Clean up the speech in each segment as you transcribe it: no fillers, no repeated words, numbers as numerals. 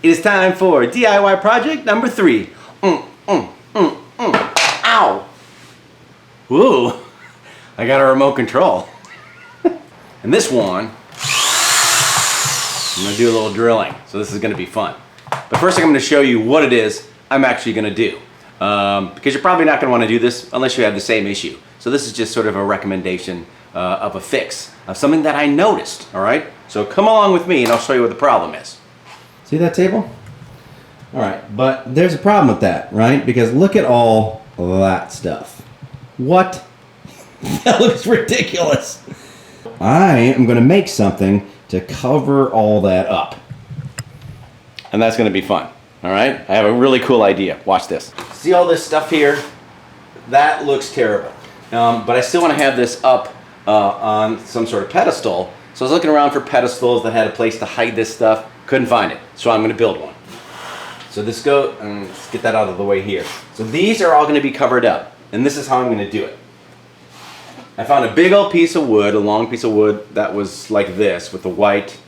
It is time for DIY project number 3. Ow! Woo! I got a remote control. And this one, I'm gonna do a little drilling. So this is gonna be fun. But first I'm gonna show you what it is I'm actually gonna do. Because you're probably not gonna wanna do this unless you have the same issue. So this is just sort of a recommendation of a fix of something that I noticed, all right? So come along with me and I'll show you what the problem is. See that table? All right, but there's a problem with that, right? Because look at all that stuff. What? That looks ridiculous. I am going to make something to cover all that up. And that's going to be fun, all right? I have a really cool idea. Watch this. See all this stuff here? That looks terrible. But I still want to have this up on some sort of pedestal. So I was looking around for pedestals that had a place to hide this stuff. Couldn't find it, so I'm going to build one. So let's get that out of the way here. So these are all going to be covered up, and this is how I'm going to do it. I found a big old piece of wood, a long piece of wood that was like this with the white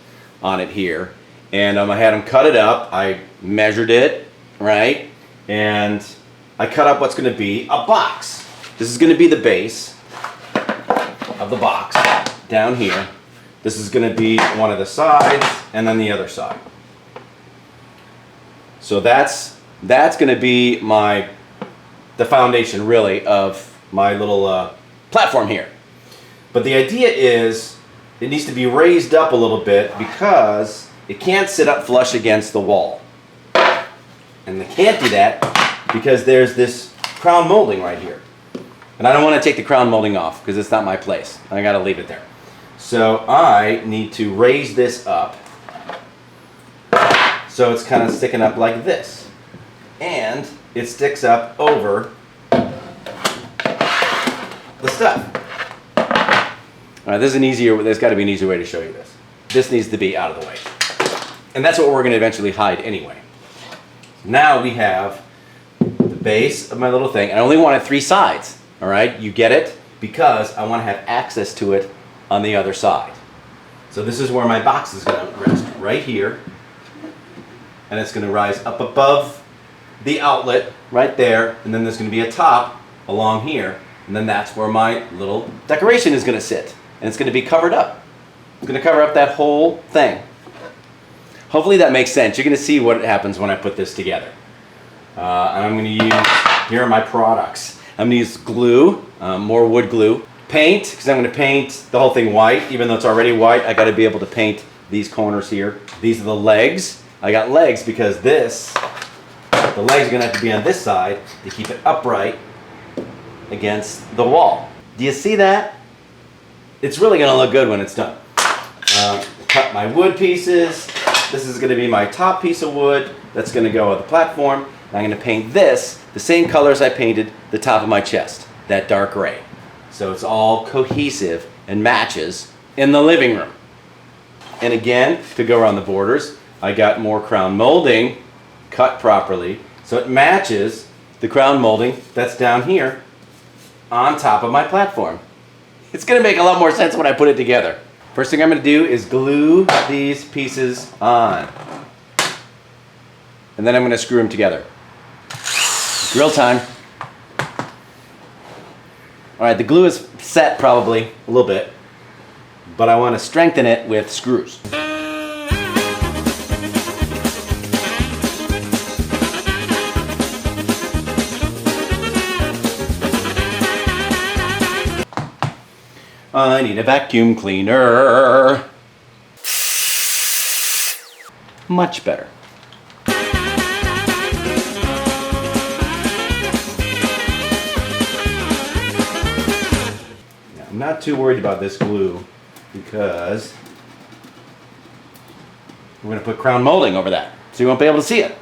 on it here. And I had them cut it up. I measured it, right? And I cut up what's going to be a box. This is going to be the base of the box down here. This is going to be one of the sides and then the other side. So that's going to be the foundation really of my little platform here. But the idea is it needs to be raised up a little bit because it can't sit up flush against the wall. And they can't do that because there's this crown molding right here. And I don't want to take the crown molding off because it's not my place. I got to leave it there. So I need to raise this up so it's kind of sticking up like this. And it sticks up over the stuff. All right, there's got to be an easier way to show you this. This needs to be out of the way. And that's what we're going to eventually hide anyway. Now we have the base of my little thing. I only wanted 3 sides, all right? You get it? Because I want to have access to it on the other side. So this is where my box is going to rest, right here. And it's going to rise up above the outlet right there, and then there's going to be a top along here, and then that's where my little decoration is going to sit. And it's going to be covered up. It's going to cover up that whole thing. Hopefully that makes sense. You're going to see what happens when I put this together. And I'm going to use, here are my products. I'm going to use glue, more wood glue. Paint, because I'm going to paint the whole thing white. Even though it's already white, I got to be able to paint these corners here. These are the legs. I got legs because the legs are going to have to be on this side to keep it upright against the wall. Do you see that? It's really going to look good when it's done. Cut my wood pieces. This is going to be my top piece of wood that's going to go on the platform. I'm going to paint this the same colors I painted the top of my chest, that dark gray. So it's all cohesive and matches in the living room. And again, to go around the borders, I got more crown molding cut properly so it matches the crown molding that's down here on top of my platform. It's going to make a lot more sense when I put it together. First thing I'm going to do is glue these pieces on. And then I'm going to screw them together. Drill time. All right, the glue is set probably a little bit, but I want to strengthen it with screws. I need a vacuum cleaner. Much better. I'm not too worried about this glue because we're going to put crown molding over that so you won't be able to see it.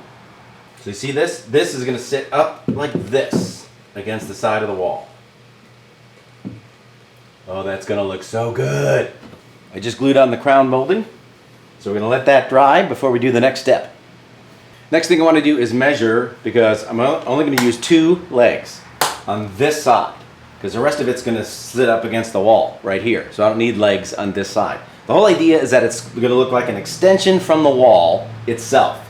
So you see this? This is going to sit up like this against the side of the wall. Oh, that's going to look so good. I just glued on the crown molding, so we're going to let that dry before we do the next step. Next thing I want to do is measure, because I'm only going to use 2 legs on this side. Because the rest of it's going to sit up against the wall right here. So I don't need legs on this side. The whole idea is that it's going to look like an extension from the wall itself.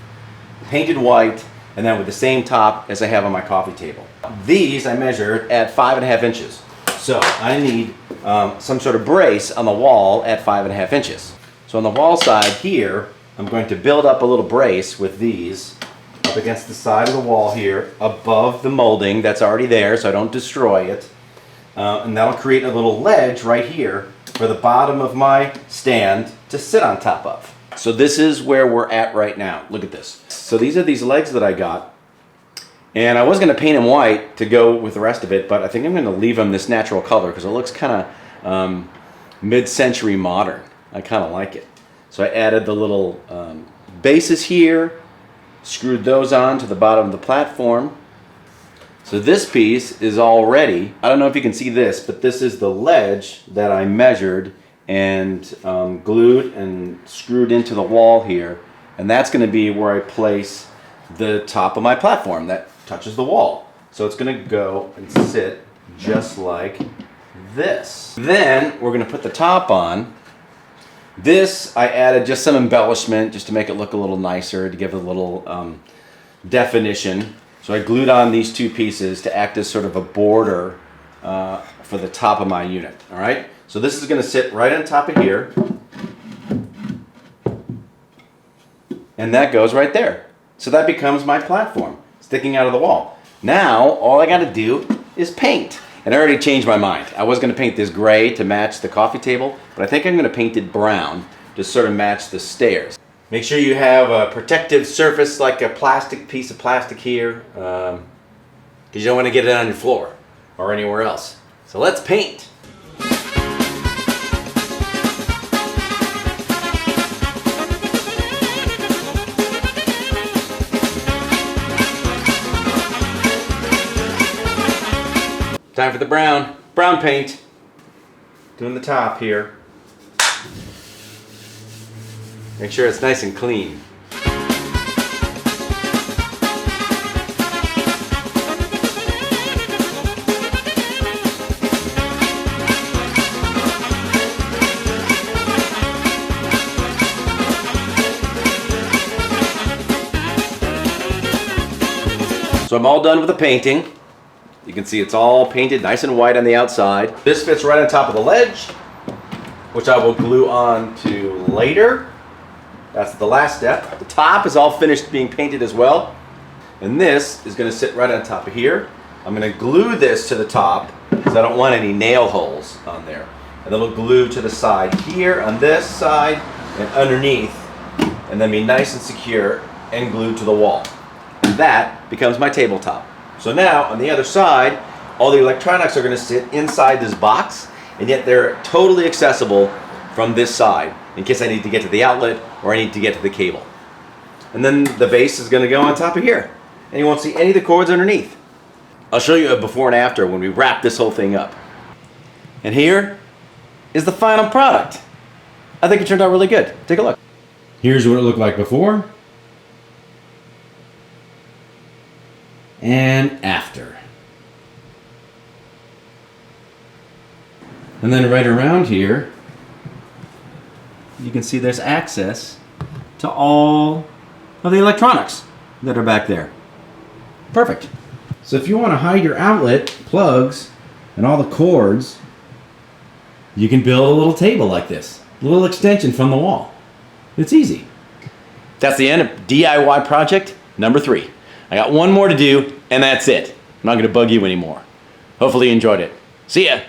painted white, and then with the same top as I have on my coffee table. These I measured at 5.5 inches. So I need some sort of brace on the wall at 5.5 inches. So on the wall side here, I'm going to build up a little brace with these up against the side of the wall here, above the molding that's already there so I don't destroy it. And that'll create a little ledge right here for the bottom of my stand to sit on top of. So this is where we're at right now. Look at this. So these are these legs that I got. And I was going to paint them white to go with the rest of it, but I think I'm going to leave them this natural color because it looks kind of mid-century modern. I kind of like it. So I added the little bases here, screwed those on to the bottom of the platform. So this piece is all ready. I don't know if you can see this, but this is the ledge that I measured and glued and screwed into the wall here. And that's going to be where I place the top of my platform that touches the wall. So it's going to go and sit just like this. Then we're going to put the top on. This I added just some embellishment just to make it look a little nicer, to give it a little definition. So I glued on these two pieces to act as sort of a border for the top of my unit. All right. So this is going to sit right on top of here. And that goes right there. So that becomes my platform sticking out of the wall. Now, all I got to do is paint. And I already changed my mind. I was going to paint this gray to match the coffee table, but I think I'm going to paint it brown to sort of match the stairs. Make sure you have a protective surface like a plastic piece of plastic here, because you don't want to get it on your floor or anywhere else. So let's paint. Time for the brown paint. Doing the top here. Make sure it's nice and clean. So I'm all done with the painting. You can see it's all painted nice and white on the outside. This fits right on top of the ledge, which I will glue on to later. That's the last step. The top is all finished being painted as well. And this is going to sit right on top of here. I'm going to glue this to the top because I don't want any nail holes on there. And then we'll glue to the side here on this side and underneath, and then be nice and secure and glued to the wall. And that becomes my tabletop. So now, on the other side, all the electronics are going to sit inside this box, and yet they're totally accessible from this side, in case I need to get to the outlet or I need to get to the cable. And then the base is going to go on top of here, and you won't see any of the cords underneath. I'll show you a before and after when we wrap this whole thing up. And here is the final product. I think it turned out really good. Take a look. Here's what it looked like before and after. And then right around here, you can see there's access to all of the electronics that are back there. Perfect. So if you want to hide your outlet, plugs, and all the cords, you can build a little table like this. A little extension from the wall. It's easy. That's the end of DIY project number 3. I got one more to do, and that's it. I'm not going to bug you anymore. Hopefully you enjoyed it. See ya!